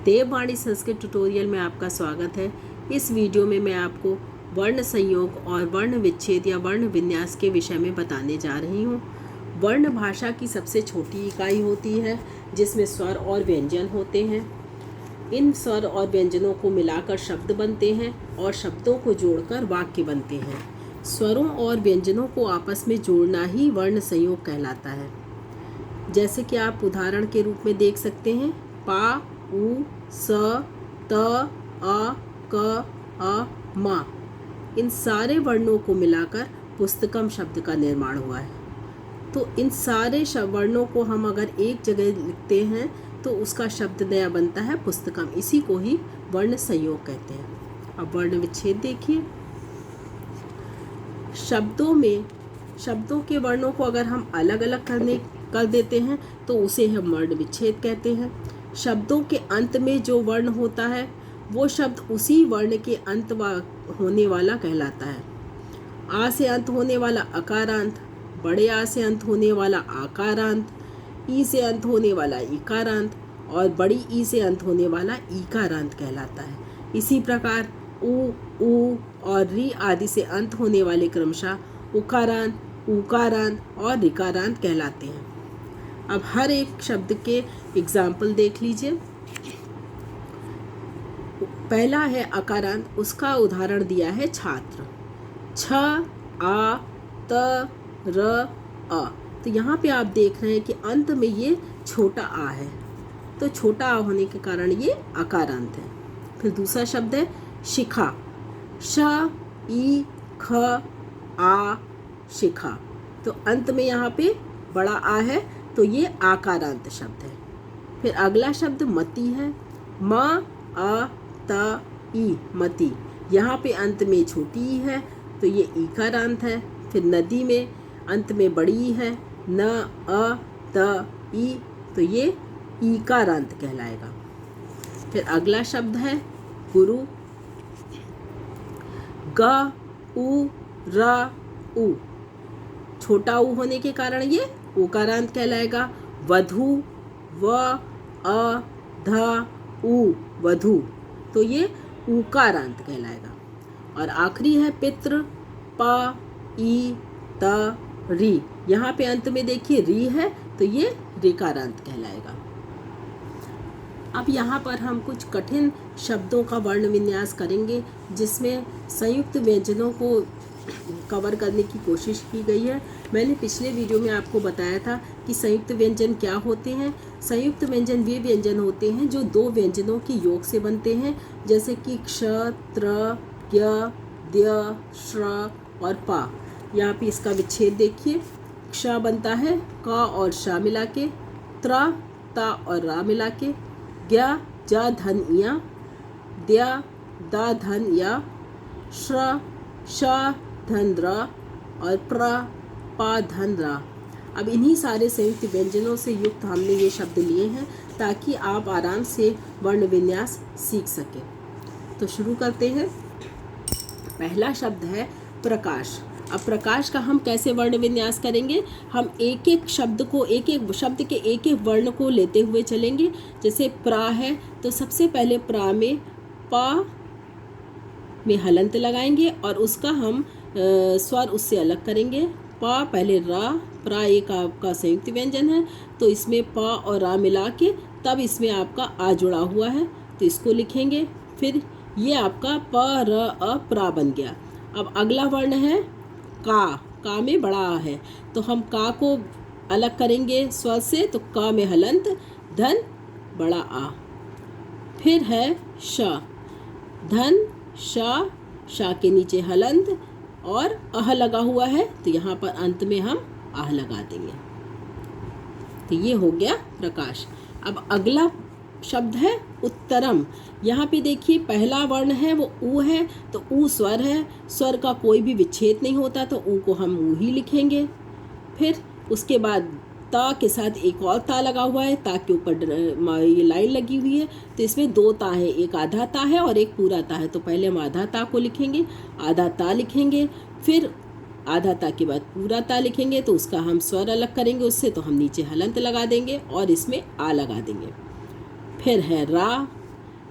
देववाणी संस्कृत ट्यूटोरियल में आपका स्वागत है। इस वीडियो में मैं आपको वर्ण संयोग और वर्ण विच्छेद या वर्ण विन्यास के विषय में बताने जा रही हूँ। वर्ण भाषा की सबसे छोटी इकाई होती है जिसमें स्वर और व्यंजन होते हैं। इन स्वर और व्यंजनों को मिलाकर शब्द बनते हैं और शब्दों को जोड़कर वाक्य बनते हैं। स्वरों और व्यंजनों को आपस में जोड़ना ही वर्ण संयोग कहलाता है। जैसे कि आप उदाहरण के रूप में देख सकते हैं, पा, उ, स, त, अ, क, अ, मा। इन सारे वर्णों को मिलाकर पुस्तकम शब्द का निर्माण हुआ है। तो इन सारे वर्णों को हम अगर एक जगह लिखते हैं तो उसका शब्द नया बनता है पुस्तकम। इसी को ही वर्ण संयोग कहते हैं। अब वर्ण विच्छेद देखिए। शब्दों के वर्णों को अगर हम अलग अलग कर देते हैं तो उसे हम वर्ण विच्छेद कहते हैं। शब्दों के अंत में जो वर्ण होता है वो शब्द उसी वर्ण के अंत होने वाला कहलाता है। आ से अंत होने वाला अकारांत, बड़े आ से अंत होने वाला आकारांत, ई से अंत होने वाला इकारांत और बड़ी ई से अंत होने वाला ईकारांत कहलाता है। इसी प्रकार उ और री आदि से अंत होने वाले क्रमशः उकारांत, उकारांत और ऋकारांत कहलाते हैं। अब हर एक शब्द के एग्जाम्पल देख लीजिए। पहला है अकारांत, उसका उदाहरण दिया है छात्र। छ, आ, त, र, अ। तो यहाँ पे आप देख रहे हैं कि अंत में ये छोटा आ है, तो छोटा आ होने के कारण ये अकारांत है। फिर दूसरा शब्द है शिखा। श, ई, ख, आ, शिखा। तो अंत में यहाँ पे बड़ा आ है तो ये आकारांत शब्द है। फिर अगला शब्द मति है। म, अ, त, ई, मति। यहाँ पे अंत में छोटी ई है तो ये ईकारांत है। फिर नदी में अंत में बड़ी ई है, न, अ, त, ई, तो ये ईकारांत कहलाएगा। फिर अगला शब्द है गुरु। ग, उ, र, उ। छोटा उ होने के कारण ये उकारांत कहलाएगा। वधु, व, अ, ध, उ, वधु, तो ये उकारांत कहलाएगा। और आखिरी है पितृ। प, ई, त, री। यहाँ पे अंत में देखिए री है तो ये ऋकारांत कहलाएगा। अब यहाँ पर हम कुछ कठिन शब्दों का वर्ण विन्यास करेंगे जिसमें संयुक्त व्यंजनों को कवर करने की कोशिश की गई है। मैंने पिछले वीडियो में आपको बताया था कि संयुक्त व्यंजन क्या होते हैं। संयुक्त व्यंजन वे व्यंजन होते हैं जो दो व्यंजनों के योग से बनते हैं, जैसे कि क्ष, त्र, ज्ञ, द्य, श्र और पा। यहाँ पे इसका विच्छेद देखिए। क्ष बनता है क और श मिला के, त्र, ता और रा मिला के, ज्ञ, ज, धन, इया, द्य, दा, धन, या, श्र, श, धन, र और प्र, पा, धन, रा। अब इन्हीं सारे संयुक्त व्यंजनों से युक्त हमने ये शब्द लिए हैं ताकि आप आराम से वर्ण विन्यास सीख सकें। तो शुरू करते हैं। पहला शब्द है प्रकाश। अब प्रकाश का हम कैसे वर्ण विन्यास करेंगे? हम एक एक शब्द शब्द के एक एक वर्ण को लेते हुए चलेंगे। जैसे प्रा है तो सबसे पहले प्रा में पा में हलंत लगाएंगे और उसका हम स्वर उससे अलग करेंगे। पा पहले रा, प्रा एक आपका संयुक्त व्यंजन है तो इसमें पा और रा मिला के तब इसमें आपका आ जुड़ा हुआ है तो इसको लिखेंगे। फिर ये आपका प, र, अ, प्रा बन गया। अब अगला वर्ण है का। का में बड़ा आ है तो हम का को अलग करेंगे स्वर से, तो का में हलंत, धन, बड़ा आ। फिर है श। धन, शा के नीचे हलंत और अह लगा हुआ है तो यहाँ पर अंत में हम आह लगा देंगे। तो ये हो गया प्रकाश। अब अगला शब्द है उत्तरम। यहाँ पे देखिए पहला वर्ण है वो ऊ है तो ऊ स्वर है, स्वर का कोई भी विच्छेद नहीं होता तो ऊ को हम ऊ ही लिखेंगे। फिर उसके बाद ता के साथ एक और ता लगा हुआ है, ता के ऊपर ये लाइन लगी हुई है तो इसमें दो ता है, एक आधा ता है और एक पूरा ता है। तो पहले हम आधा ता को लिखेंगे, आधा ता लिखेंगे, फिर आधा ता के बाद पूरा ता लिखेंगे तो उसका हम स्वर अलग करेंगे उससे, तो हम नीचे हलंत लगा देंगे और इसमें आ लगा देंगे। फिर है रा,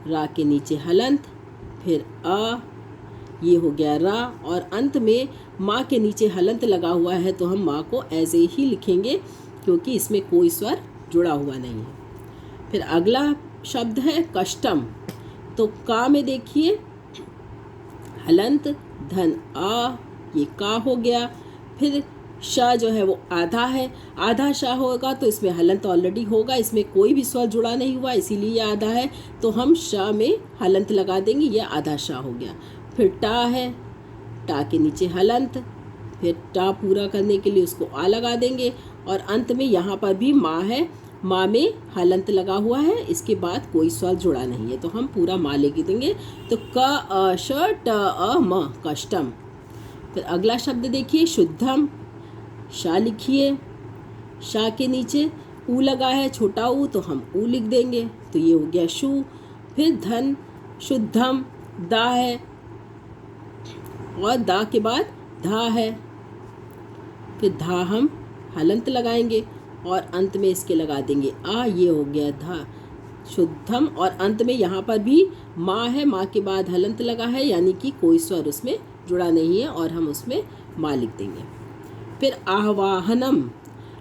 रा के नीचे हलंत, फिर ये हो गया रा, और अंत में माँ के नीचे हलंत लगा हुआ है तो हम माँ को ऐसे ही लिखेंगे क्योंकि इसमें कोई स्वर जुड़ा हुआ नहीं है। फिर अगला शब्द है कष्टम। तो का में देखिए हलंत धन ये का हो गया। फिर श जो है वो आधा है, आधा श होगा तो इसमें हलंत ऑलरेडी होगा, इसमें कोई भी स्वर जुड़ा नहीं हुआ इसीलिए ये आधा है, तो हम श में हलंत लगा देंगे, ये आधा श हो गया। फिर टा है, टा के नीचे हलंत, फिर टा पूरा करने के लिए उसको आ लगा देंगे, और अंत में यहाँ पर भी माँ है, माँ में हलंत लगा हुआ है, इसके बाद कोई स्वर जुड़ा नहीं है तो हम पूरा माँ लिख देंगे। तो क श ट म कष्टम। फिर अगला शब्द देखिए शुद्धम। शा लिखिए, शा के नीचे ऊ लगा है, छोटा ऊ, तो हम ऊ लिख देंगे, तो ये हो गया शु। फिर धन, शुद्धम, दा है, और दा के बाद धा है, फिर धा हम हलंत लगाएंगे और अंत में इसके लगा देंगे ये हो गया धा, शुद्धम। और अंत में यहाँ पर भी माँ है, माँ के बाद हलंत लगा है, यानी कि कोई स्वर उसमें जुड़ा नहीं है और हम उसमें माँ लिख देंगे। फिर आह्वाहनम।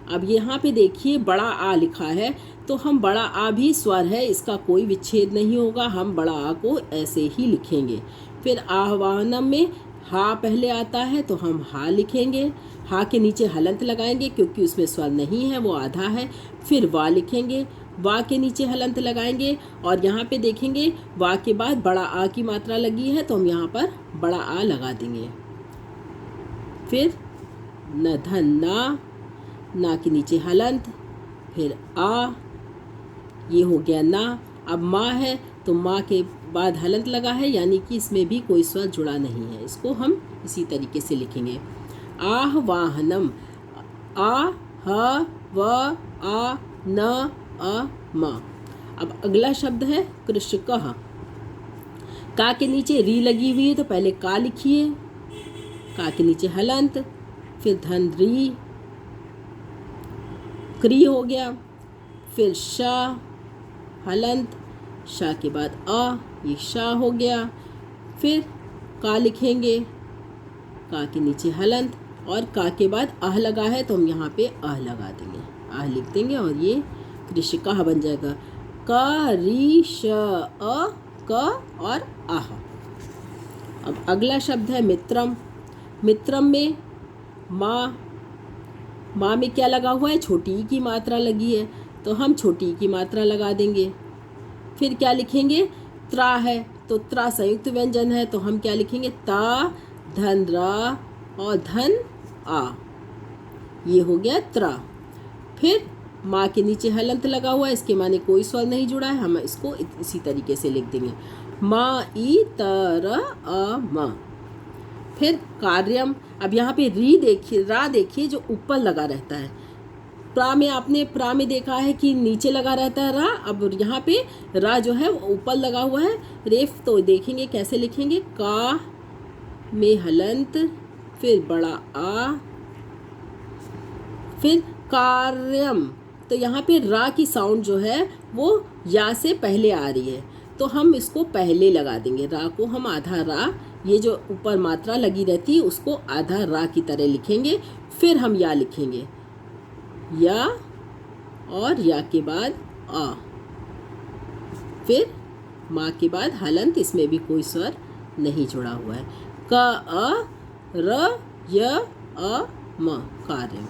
अब यहाँ पे देखिए बड़ा आ लिखा है, तो हम बड़ा आ भी स्वर है, इसका कोई विच्छेद नहीं होगा, हम बड़ा आ को ऐसे ही लिखेंगे। फिर आह्वानम में हा पहले आता है तो हम हा लिखेंगे, हा के नीचे हलंत लगाएंगे क्योंकि उसमें स्वर नहीं है, वो आधा है। फिर वा लिखेंगे, वा के नीचे हलंत लगाएंगे, और यहाँ पे देखेंगे वा के बाद बड़ा आ की मात्रा लगी है तो हम यहाँ पर बड़ा आ लगा देंगे। फिर न धन ना, ना के नीचे हलंत, फिर ये हो गया ना। अब माँ है तो माँ के बाद हलंत लगा है, यानी कि इसमें भी कोई स्वर जुड़ा नहीं है, इसको हम इसी तरीके से लिखेंगे। आह्वाहनम, आ ह व आ न अ म। अब अगला शब्द है कृषकः। का के नीचे री लगी हुई है तो पहले का लिखिए, का के नीचे हलंत, फिर धन री, क्री हो गया, फिर शा हलंत, शा के बाद ये शा हो गया। फिर का लिखेंगे, का के नीचे हलंत, और का के बाद आह लगा है तो हम यहाँ पे आह लगा देंगे, आह लिख देंगे, और ये कृषिका बन जाएगा। क री श क और आह। अब अगला शब्द है मित्रम। मित्रम में माँ में क्या लगा हुआ है, छोटी ई की मात्रा लगी है तो हम छोटी ई की मात्रा लगा देंगे। फिर क्या लिखेंगे, त्रा है तो त्रा संयुक्त व्यंजन है तो हम क्या लिखेंगे, ता धन रा और धन आ, ये हो गया त्रा। फिर माँ के नीचे हलंत लगा हुआ है, इसके माने कोई स्वर नहीं जुड़ा है, हम इसको इसी तरीके से लिख देंगे, माँ ई तर अ म। फिर कार्यम। अब यहाँ पे री देखिए, रा देखिए जो ऊपर लगा रहता है, प्रा में आपने प्रा में देखा है कि नीचे लगा रहता है रा, अब यहाँ पे रा जो है वो ऊपर लगा हुआ है रेफ, तो देखेंगे कैसे लिखेंगे, का में हलंत, फिर बड़ा आ, फिर कार्यम। तो यहाँ पे रा की साउंड जो है वो या से पहले आ रही है तो हम इसको पहले लगा देंगे, रा को हम आधा रा, ये जो ऊपर मात्रा लगी रहती है उसको आधा रा की तरह लिखेंगे। फिर हम या लिखेंगे, या, और या के बाद आ, फिर माँ के बाद हलंत, इसमें भी कोई स्वर नहीं जुड़ा हुआ है, क अ र य अ म, कार्य।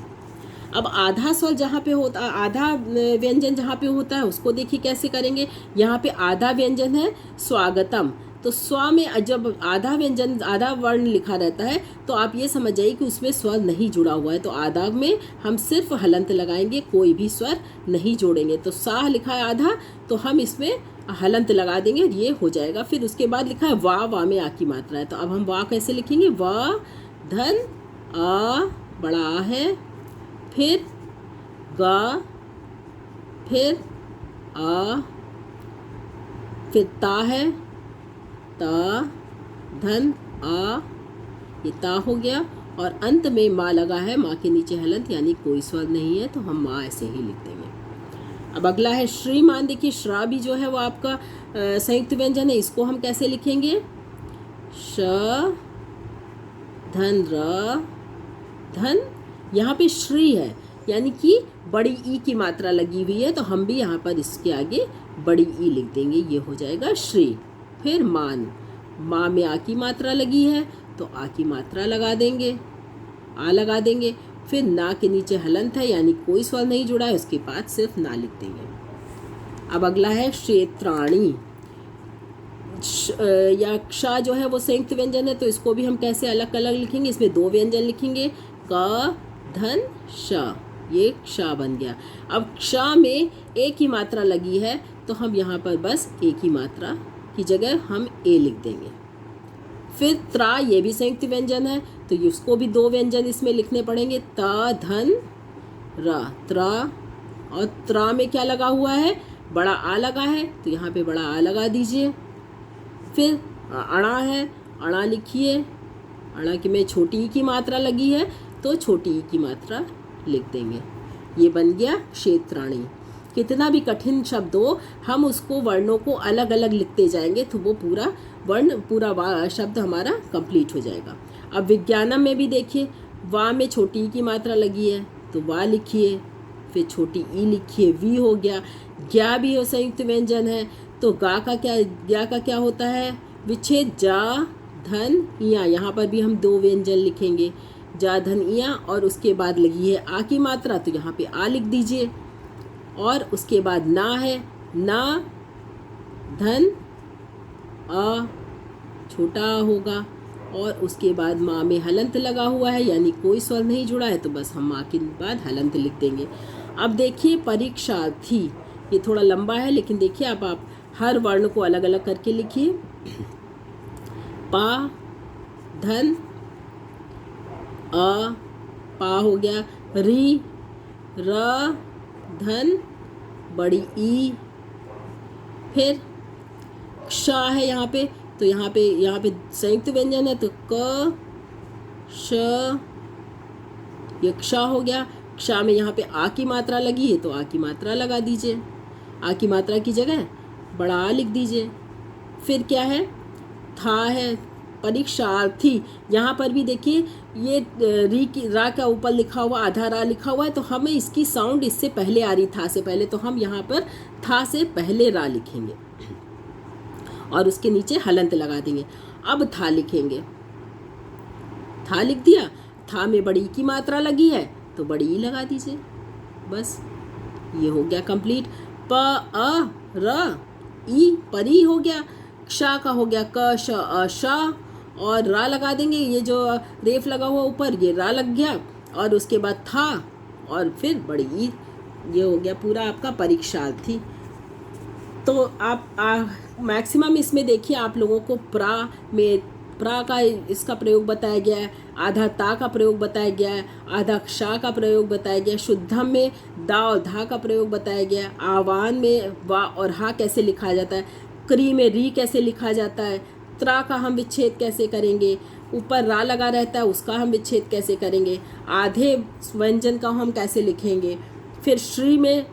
अब आधा स्वर जहाँ पे होता, आधा व्यंजन जहाँ पे होता है उसको देखिए कैसे करेंगे। यहाँ पे आधा व्यंजन है स्वागतम, तो स्व में जब आधा व्यंजन, आधा वर्ण लिखा रहता है तो आप ये समझ जाइए कि उसमें स्वर नहीं जुड़ा हुआ है, तो आधा में हम सिर्फ हलंत लगाएंगे, कोई भी स्वर नहीं जोड़ेंगे। तो सा लिखा है आधा तो हम इसमें हलंत लगा देंगे, ये हो जाएगा। फिर उसके बाद लिखा है वा में आ की मात्रा है, तो अब हम वा कैसे लिखेंगे, वा धन आ, बड़ा आ है, फिर गा, फिर आ, फिर ता है, ता धन आ, ये ता हो गया, और अंत में माँ लगा है, माँ के नीचे हलंत, यानी कोई स्वर नहीं है तो हम माँ ऐसे ही लिख देंगे। अब अगला है श्रीमान। देखिए श्रा भी जो है वो आपका संयुक्त व्यंजन है, इसको हम कैसे लिखेंगे? श धन र धन, यहाँ पे श्री है यानी कि बड़ी ई की मात्रा लगी हुई है, तो हम भी यहाँ पर इसके आगे बड़ी ई लिख देंगे, ये हो जाएगा श्री। फिर मान, माँ में आ की मात्रा लगी है तो आ की मात्रा लगा देंगे, आ लगा देंगे। फिर ना के नीचे हलंत है यानी कोई स्वर नहीं जुड़ा है, उसके बाद सिर्फ ना लिख देंगे। अब अगला है क्षेत्राणी। या क्षा जो है वो संयुक्त व्यंजन है, तो इसको भी हम कैसे अलग अलग लिखेंगे? इसमें दो व्यंजन लिखेंगे, क धन श, ये क्षा बन गया। अब क्षा में एक ही मात्रा लगी है तो हम यहाँ पर बस एक ही मात्रा की जगह हम ए लिख देंगे। फिर त्रा, ये भी संयुक्त व्यंजन है तो उसको भी दो व्यंजन इसमें लिखने पड़ेंगे, त धन र, त्रा। और त्रा में क्या लगा हुआ है? बड़ा आ लगा है तो यहाँ पे बड़ा आ लगा दीजिए। फिर अणा है, अणा लिखिए, अणा की में छोटी ई की मात्रा लगी है तो छोटी ई की मात्रा लिख देंगे। ये बन गया क्षेत्राणी। कितना भी कठिन शब्द हो हम उसको वर्णों को अलग अलग लिखते जाएंगे तो वो पूरा वर्ण, पूरा शब्द हमारा कंप्लीट हो जाएगा। अब विज्ञानम में भी देखिए, वा में छोटी ई की मात्रा लगी है तो वा लिखिए, फिर छोटी ई लिखिए, वी हो गया। ज्ञा भी हो संयुक्त व्यंजन है तो गा का क्या, ज्ञा का क्या होता है? विच्छेद, जा धन इया, यहाँ पर भी हम दो व्यंजन लिखेंगे, जा धन इया, और उसके बाद लगी है आ की मात्रा तो यहाँ पे आ लिख दीजिए। और उसके बाद ना है, ना धन आ, छोटा होगा, और उसके बाद माँ में हलंत लगा हुआ है यानी कोई स्वर नहीं जुड़ा है तो बस हम माँ के बाद हलंत लिख देंगे। अब देखिए परीक्षार्थी, ये थोड़ा लंबा है लेकिन देखिए अब आप हर वर्ण को अलग अलग करके लिखिए। पा धन अ, पा हो गया। री र धन बड़ी ई। फिर क्षा है यहाँ पे तो यहाँ पे संयुक्त व्यंजन है तो क श, ये क्षा हो गया। क्षा में यहाँ पे आ की मात्रा लगी है तो आ की मात्रा लगा दीजिए, आ की मात्रा की जगह बड़ा आ लिख दीजिए। फिर क्या है? था है, परीक्षार्थी। यहाँ पर भी देखिए ये री की रा का ऊपर लिखा हुआ आधा रा लिखा हुआ है तो हमें इसकी साउंड इससे पहले आ रही, था से पहले, तो हम यहाँ पर था से पहले रा लिखेंगे और उसके नीचे हलंत लगा देंगे। अब था लिखेंगे, था लिख दिया, था में बड़ी की मात्रा लगी है तो बड़ी ई लगा दीजिए, बस ये हो गया कंप्लीट। प अ र ई, परी हो गया। क्षा का हो गया क श अ श, और रा लगा देंगे, ये जो रेफ लगा हुआ ऊपर ये रा लग गया, और उसके बाद था और फिर बड़ी ई, ये हो गया पूरा आपका परीक्षार्थी। तो आप मैक्सिमम इसमें देखिए आप लोगों को प्रा का इसका प्रयोग बताया गया है, आधा ता का प्रयोग बताया गया है, आधा क्षा का प्रयोग बताया गया है, शुद्धम में दा और धा का प्रयोग बताया गया है, आवान में वा और हा कैसे लिखा जाता है, क्री में री कैसे लिखा जाता है, त्रा का हम विच्छेद कैसे करेंगे, ऊपर रा लगा रहता है उसका हम विच्छेद कैसे करेंगे, आधे व्यंजन का हम कैसे लिखेंगे, फिर श्री में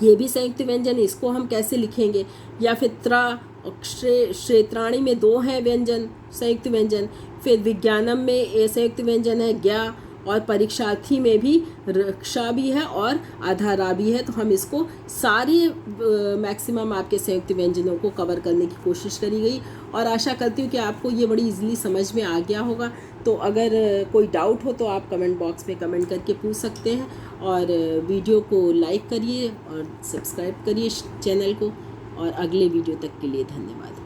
ये भी संयुक्त व्यंजन, इसको हम कैसे लिखेंगे, या फिर त्रा और क्षेत्राणी में दो हैं व्यंजन संयुक्त व्यंजन, फिर विज्ञानम में ये संयुक्त व्यंजन है ज्ञा, और परीक्षार्थी में भी रक्षा भी है और आधा रा भी है। तो हम इसको सारे मैक्सिमम आपके संयुक्त व्यंजनों को कवर करने की कोशिश करी गई, और आशा करती हूँ कि आपको ये बड़ी इजीली समझ में आ गया होगा। तो अगर कोई डाउट हो तो आप कमेंट बॉक्स में कमेंट करके पूछ सकते हैं, और वीडियो को लाइक करिए और सब्सक्राइब करिए चैनल को, और अगले वीडियो तक के लिए धन्यवाद।